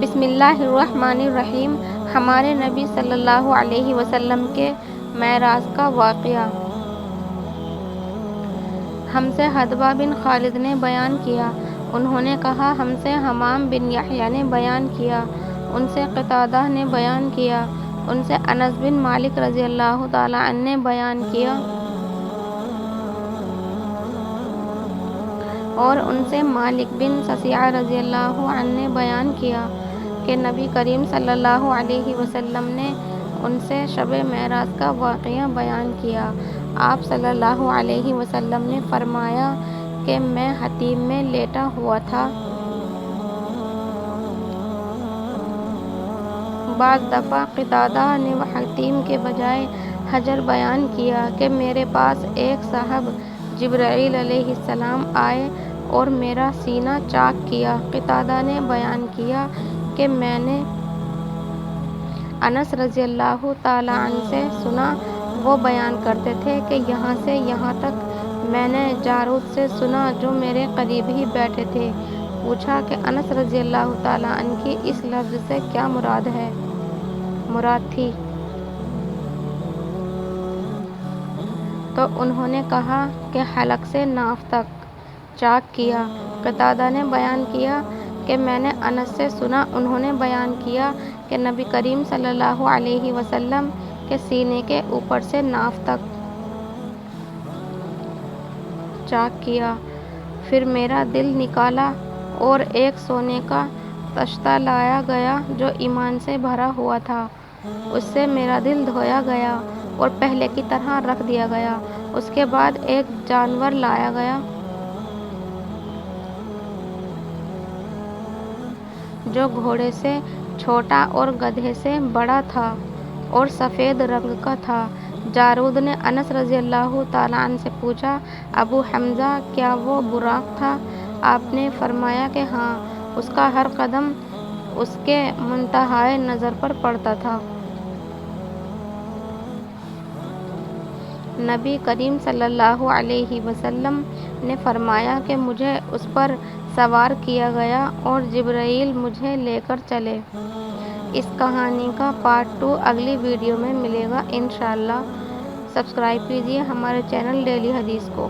بسم اللہ الرحمن الرحیم۔ ہمارے نبی صلی اللہ علیہ وسلم کے معراج کا واقعہ۔ ہم سے حدبہ بن خالد نے بیان کیا، انہوں نے کہا ہم سے حمام بن یحییٰ نے بیان کیا، ان سے قتادہ نے بیان کیا، ان سے انس بن مالک رضی اللہ تعالیٰ عنہ نے بیان کیا اور ان سے مالک بن صفیہ رضی اللہ عنہ نے بیان کیا کہ نبی کریم صلی اللہ علیہ وسلم نے ان سے شب معراج کا واقعہ بیان کیا۔ آپ صلی اللہ علیہ وسلم نے فرمایا کہ میں حتیم میں لیٹا ہوا تھا۔ بعض دفعہ قتادہ نے حتیم کے بجائے حجر بیان کیا کہ میرے پاس ایک صاحب جبرائیل علیہ السلام آئے اور میرا سینہ چاک کیا۔ قتادہ نے بیان کیا کہ میں نے انس رضی اللہ تعالیٰ عنہ سے سنا، وہ بیان کرتے تھے کہ یہاں سے یہاں تک میں نے جارود سے سنا جو میرے قریب ہی بیٹھے تھے۔ پوچھا کہ انس رضی اللہ تعالیٰ عنہ کی اس لفظ سے کیا مراد تھی؟ تو انہوں نے کہا کہ حلق سے ناف تک چاک کیا۔ قتادہ نے بیان کیا کہ میں نے انس سے سنا، انہوں نے بیان کیا کہ نبی کریم صلی اللہ علیہ وسلم کے سینے کے اوپر سے ناف تک چاک کیا۔ پھر میرا دل نکالا اور ایک سونے کا تشتہ لایا گیا جو ایمان سے بھرا ہوا تھا، اس سے میرا دل دھویا گیا اور پہلے کی طرح رکھ دیا گیا۔ اس کے بعد ایک جانور لایا گیا جو گھوڑے سے چھوٹا اور گدھے سے بڑا تھا اور سفید رنگ کا تھا۔ جارود نے انس رضی اللہ تعالیٰ عنہ سے پوچھا، ابو حمزہ کیا وہ براق تھا؟ آپ نے فرمایا کہ ہاں، اس کا ہر قدم اس کے منتہائے نظر پر پڑتا تھا۔ نبی کریم صلی اللہ علیہ وسلم نے فرمایا کہ مجھے اس پر سوار کیا گیا اور جبرائیل مجھے لے کر چلے۔ اس کہانی کا پارٹ 2 اگلی ویڈیو میں ملے گا انشاءاللہ۔ سبسکرائب کیجیے ہمارے چینل ڈیلی حدیث کو۔